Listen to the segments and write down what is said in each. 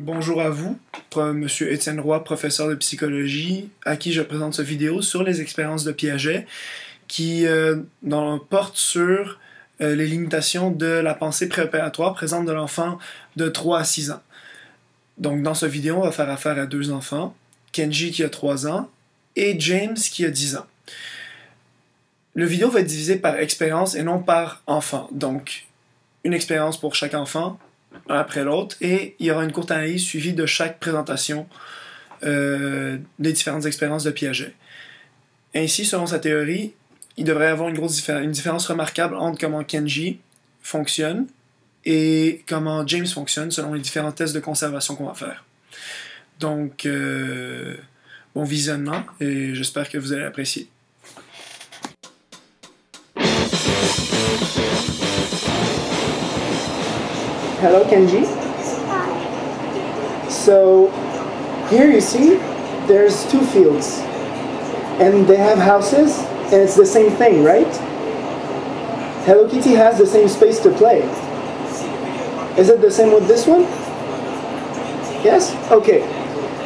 Bonjour à vous, Monsieur Étienne Roy, professeur de psychologie, à qui je présente cette vidéo sur les expériences de Piaget qui porte sur les limitations de la pensée préopératoire présente de l'enfant de 3 à 6 ans. Donc dans cette vidéo, on va faire affaire à deux enfants, Kenji qui a 3 ans et James qui a 10 ans. Le vidéo va être divisé par expérience et non par enfant. Donc, une expérience pour chaque enfant, un après l'autre, et il y aura une courte analyse suivie de chaque présentation des différentes expériences de Piaget. Ainsi, selon sa théorie, il devrait y avoir une différence remarquable entre comment Kenji fonctionne et comment James fonctionne selon les différents tests de conservation qu'on va faire. Donc, bon visionnement, et j'espère que vous allez apprécier. Hello, Kenji. Hi. So, here you see, there's two fields. And they have houses, and it's the same thing, right? Hello Kitty has the same space to play. Is it the same with this one? Yes? Okay.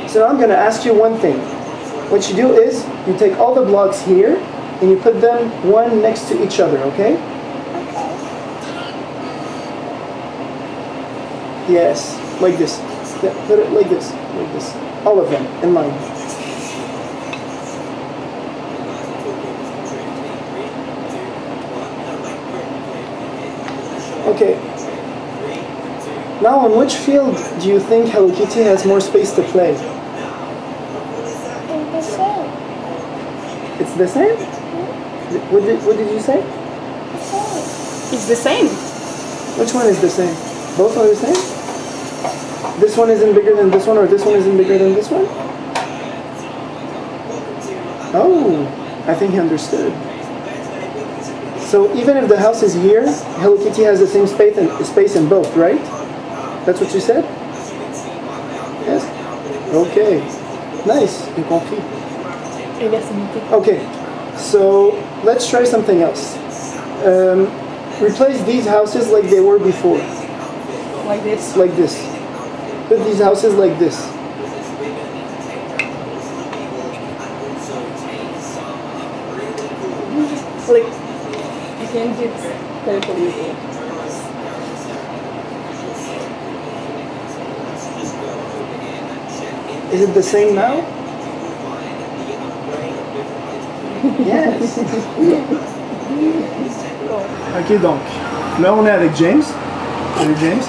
So now I'm going to ask you one thing. What you do is, you take all the blocks here, and you put them one next to each other, okay? Yes, like this. Yeah, put it like this, like this. All of them, in line. Okay. Now, on which field do you think Hello Kitty has more space to play? In the same. It's the same? What did you say? The same. It's the same. Which one is the same? Both are the same? This one isn't bigger than this one, or this one isn't bigger than this one? Oh, I think he understood. So even if the house is here, Hello Kitty has the same space in both, right? That's what you said? Yes? Okay. Nice. J'ai compris. Okay. So let's try something else. Replace these houses like they were before. Like this. Like this. Put these houses like this. Like, I think it's very easy. Is it the same now? Yes. Ok, donc, là on est avec James. Salut James.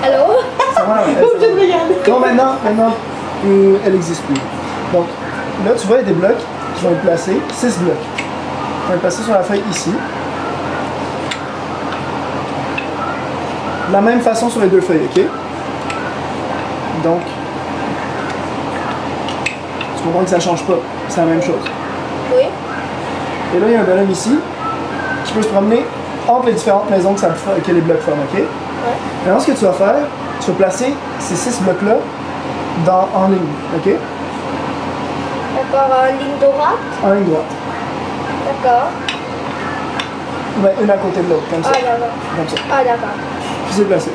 Allô? Ça va, Je te regarde. non, maintenant, elle n'existe plus. Donc, là tu vois, il y a des blocs qui vont être placés, 6 blocs. On va les placer sur la feuille ici. De la même façon sur les deux feuilles, ok? Donc, tu comprends que ça ne change pas, c'est la même chose. Oui. Et là, il y a un bonhomme ici qui peut se promener entre les différentes maisons que les blocs forment, ok? Ouais. Maintenant, ce que tu vas faire, tu vas placer ces 6 blocs-là en ligne, ok? D'accord, en ligne droite. En ligne droite. D'accord. Ouais, une à côté de l'autre, comme ça. Ah, d'accord. Comme ça. Ah, d'accord. Puis c'est placé.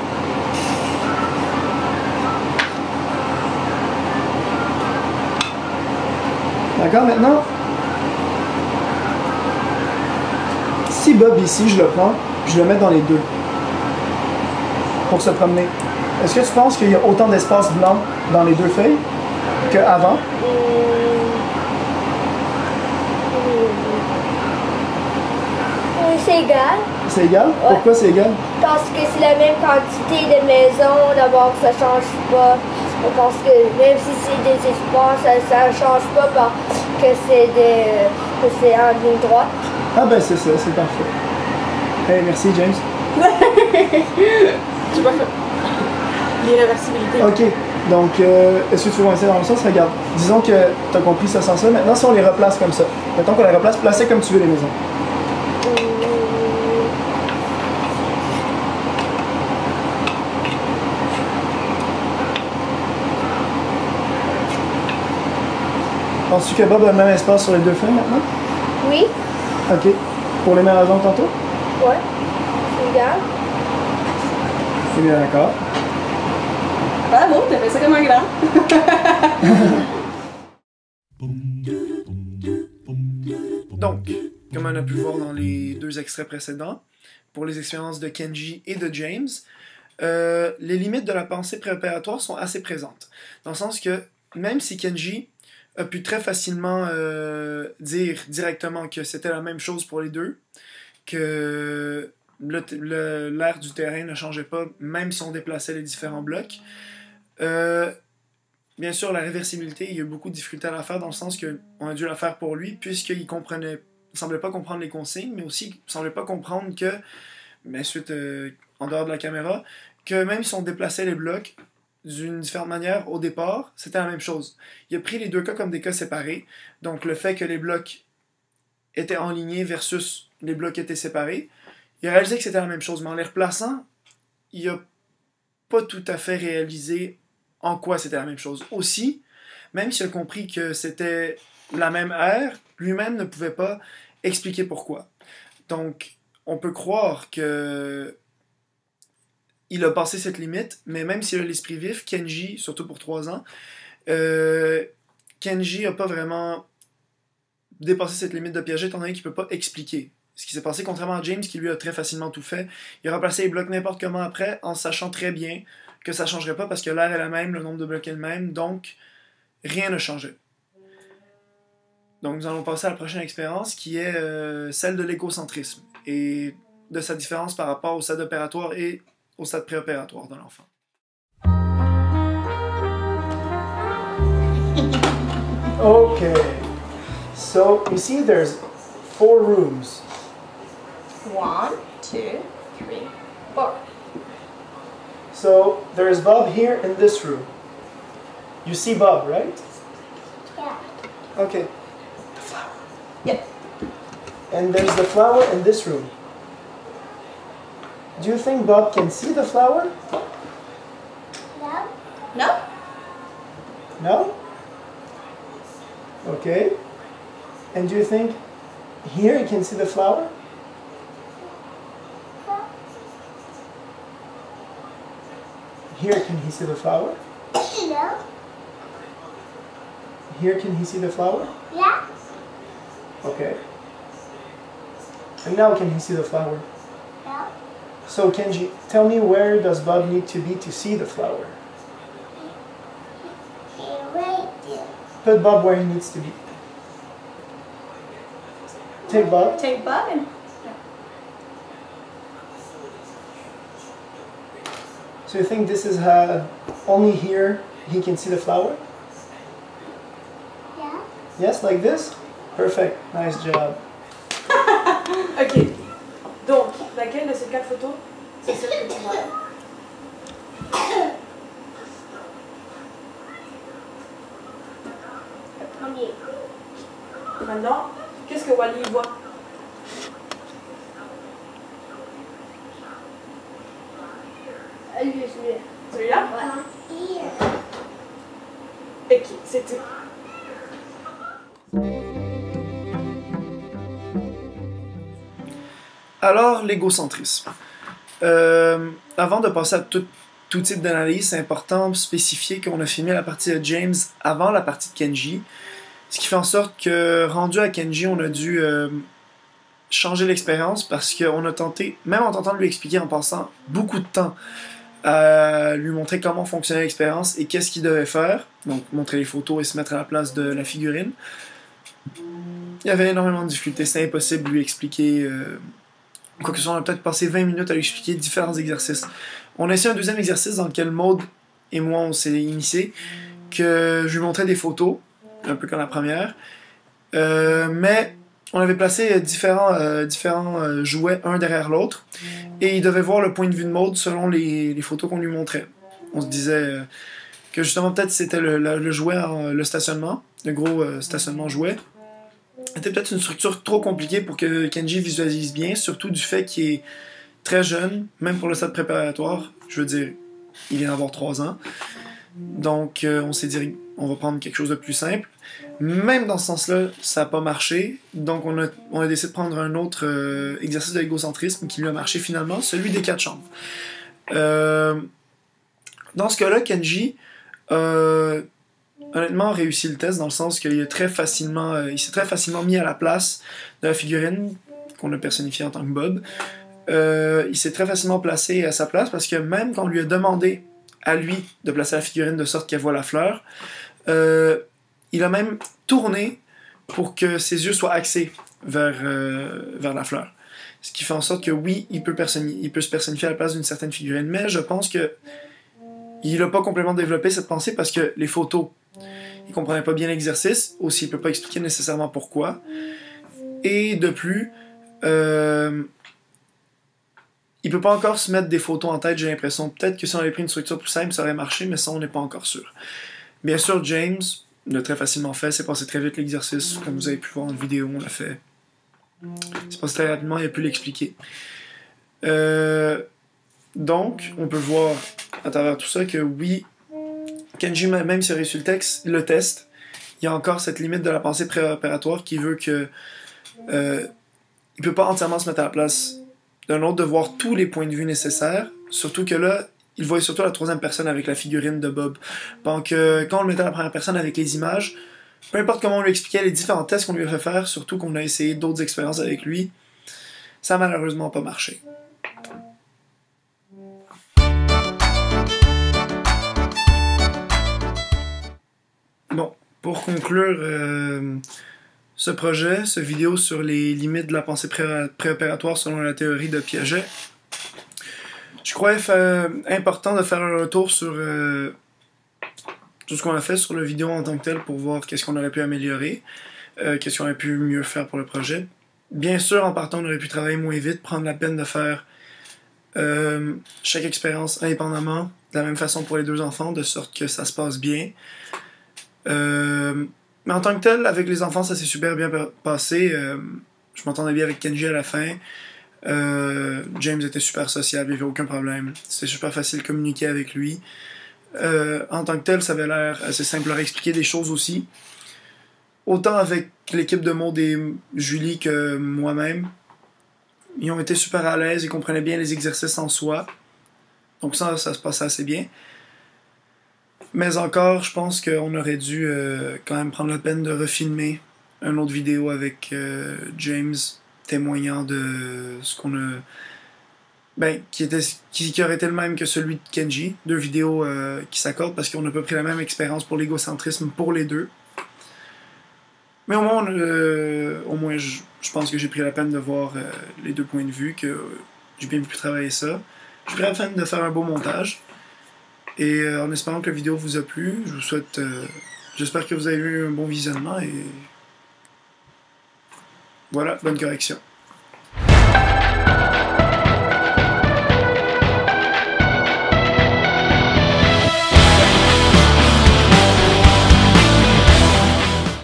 D'accord, maintenant, si Bob ici, je le prends, je le mets dans les deux pour se promener. Est-ce que tu penses qu'il y a autant d'espace blanc dans les deux feuilles qu'avant? C'est égal. C'est égal? Ouais. Pourquoi c'est égal? Parce que c'est la même quantité de maisons, d'abord ça change pas. Parce que même si c'est des espaces, ça change pas parce que c'est en ligne droite. Ah ben c'est ça, c'est parfait. Hey, merci James. J'ai pas fait. L'irréversibilité. Ok, donc est-ce que tu veux essayer dans le sens? Regarde, disons que tu as compris ce sens-là. Maintenant, si on les replace comme ça, mettons qu'on les replace, placez comme tu veux les maisons. Penses-tu que Bob a le même espace sur les deux feuilles maintenant? Oui. Ok. Pour les mêmes raisons que tantôt? Ouais. C'est égal. C'est bien d'accord. Bravo, t'as fait ça comme un grand. Donc, comme on a pu voir dans les 2 extraits précédents, pour les expériences de Kenji et de James, les limites de la pensée préopératoire sont assez présentes. Dans le sens que, même si Kenji a pu très facilement dire directement que c'était la même chose pour les deux, que l'air du terrain ne changeait pas, même si on déplaçait les différents blocs, bien sûr, la réversibilité, il y a eu beaucoup de difficultés à la faire dans le sens qu'on a dû la faire pour lui, puisqu'il semblait pas comprendre les consignes, mais aussi il semblait pas comprendre que, mais ensuite, en dehors de la caméra, que même si on déplaçait les blocs d'une différente manière au départ, c'était la même chose. Il a pris les 2 cas comme des cas séparés, donc le fait que les blocs étaient enlignés versus les blocs étaient séparés, il a réalisé que c'était la même chose, mais en les replaçant, il a pas tout à fait réalisé en quoi c'était la même chose. Aussi, même s'il a compris que c'était la même ère, lui-même ne pouvait pas expliquer pourquoi. Donc, on peut croire que il a passé cette limite, mais même s'il a l'esprit vif, Kenji, surtout pour 3 ans, Kenji n'a pas vraiment dépassé cette limite de Piaget étant donné qu'il ne peut pas expliquer ce qui s'est passé, contrairement à James qui lui a très facilement tout fait. Il a remplacé les blocs n'importe comment après en sachant très bien que ça ne changerait pas parce que l'air est la même, le nombre de blocs est le même, donc rien ne changeait. Donc nous allons passer à la prochaine expérience qui est celle de l'égocentrisme et de sa différence par rapport au stade opératoire et au stade préopératoire de l'enfant. Okay, so you see there's 4 rooms. 1, 2, 3, 4. So there's Bob here in this room. You see Bob, right? Yeah. Okay. The flower. Yep. And there's the flower in this room. Do you think Bob can see the flower? No. No? No? Okay. And do you think here he can see the flower? No. Here can he see the flower? No. Here can he see the flower? Yeah. Okay. And now can he see the flower? No. So Kenji, tell me, where does Bob need to be to see the flower? Right there. Put Bob where he needs to be. Take Bob. Take Bob and... So you think this is only here he can see the flower? Yeah. Yes, like this? Perfect. Nice job. Ok. Donc, laquelle de ces 4 photos, c'est celle que tu vois? Le premier. Maintenant, qu'est-ce que Wally voit? Lui, celui-là. Celui-là? Here. Ok, c'est tout. Alors, l'égocentrisme. Avant de passer à tout type d'analyse, c'est important de spécifier qu'on a filmé la partie de James avant la partie de Kenji. Ce qui fait en sorte que, rendu à Kenji, on a dû changer l'expérience parce qu'on a tenté, même en tentant de lui expliquer en passant beaucoup de temps à lui montrer comment fonctionnait l'expérience et qu'est-ce qu'il devait faire, donc montrer les photos et se mettre à la place de la figurine. Il y avait énormément de difficultés, c'était impossible de lui expliquer... Quoi que ce soit, on a peut-être passé 20 minutes à lui expliquer différents exercices. On a essayé un deuxième exercice dans lequel Maud et moi on s'est initiés, que je lui montrais des photos, un peu comme la première, mais on avait placé différents jouets un derrière l'autre, et il devait voir le point de vue de Maud selon les photos qu'on lui montrait. On se disait que justement peut-être c'était le jouet, le stationnement, le gros stationnement jouet, c'était peut-être une structure trop compliquée pour que Kenji visualise bien, surtout du fait qu'il est très jeune, même pour le stade préparatoire. Je veux dire, il vient d'avoir 3 ans. Donc, on s'est dit, on va prendre quelque chose de plus simple. Même dans ce sens-là, ça n'a pas marché. Donc, on a décidé de prendre un autre exercice de l'égocentrisme qui lui a marché finalement, celui des 4 chambres. Dans ce cas-là, Kenji a honnêtement réussi le test dans le sens qu'il s'est très facilement mis à la place de la figurine qu'on a personnifiée en tant que Bob. Il s'est très facilement placé à sa place parce que même quand on lui a demandé à lui de placer la figurine de sorte qu'elle voit la fleur, il a même tourné pour que ses yeux soient axés vers la fleur. Ce qui fait en sorte que oui, il peut se personnifier à la place d'une certaine figurine, mais je pense que il n'a pas complètement développé cette pensée parce que les photos, il comprenait pas bien l'exercice, aussi il peut pas expliquer nécessairement pourquoi. Et de plus, il peut pas encore se mettre des photos en tête, j'ai l'impression. Peut-être que si on avait pris une structure plus simple, ça aurait marché, mais ça, on n'est pas encore sûr. Bien sûr, James l'a très facilement fait, c'est passé très vite l'exercice, comme vous avez pu voir dans la vidéo, on l'a fait. C'est passé très rapidement, il a pu l'expliquer. Donc, on peut voir à travers tout ça que oui, Kenji, même s'il a réussi le test, il y a encore cette limite de la pensée préopératoire qui veut que il peut pas entièrement se mettre à la place d'un autre, de voir tous les points de vue nécessaires, surtout que là, il voyait surtout la troisième personne avec la figurine de Bob. Donc, quand on le mettait à la première personne avec les images, peu importe comment on lui expliquait les différents tests qu'on lui a fait faire, surtout qu'on a essayé d'autres expériences avec lui, ça a malheureusement pas marché. Bon, pour conclure ce projet, cette vidéo sur les limites de la pensée préopératoire selon la théorie de Piaget, je croyais important de faire un retour sur tout ce qu'on a fait sur la vidéo en tant que tel pour voir qu'est-ce qu'on aurait pu améliorer, qu'est-ce qu'on aurait pu mieux faire pour le projet. Bien sûr, en partant, on aurait pu travailler moins vite, prendre la peine de faire chaque expérience indépendamment, de la même façon pour les deux enfants, de sorte que ça se passe bien. Mais en tant que tel, avec les enfants, ça s'est super bien passé. Je m'entendais bien avec Kenji à la fin. James était super sociable, il n'y avait aucun problème. C'était super facile de communiquer avec lui. En tant que tel, ça avait l'air assez simple de leur expliquer des choses aussi. Autant avec l'équipe de Maud et Julie que moi-même. Ils ont été super à l'aise, ils comprenaient bien les exercices en soi. Donc ça se passait assez bien. Mais encore, je pense qu'on aurait dû quand même prendre la peine de refilmer une autre vidéo avec James témoignant de ce qu'on a... Ben, qui aurait été le même que celui de Kenji. Deux vidéos qui s'accordent parce qu'on a pas pris la même expérience pour l'égocentrisme pour les deux. Mais au moins je pense que j'ai pris la peine de voir les deux points de vue, que j'ai bien pu travailler ça. J'ai pris la peine de faire un beau montage. Et en espérant que la vidéo vous a plu, je vous souhaite... j'espère que vous avez eu un bon visionnement et... Voilà, bonne correction.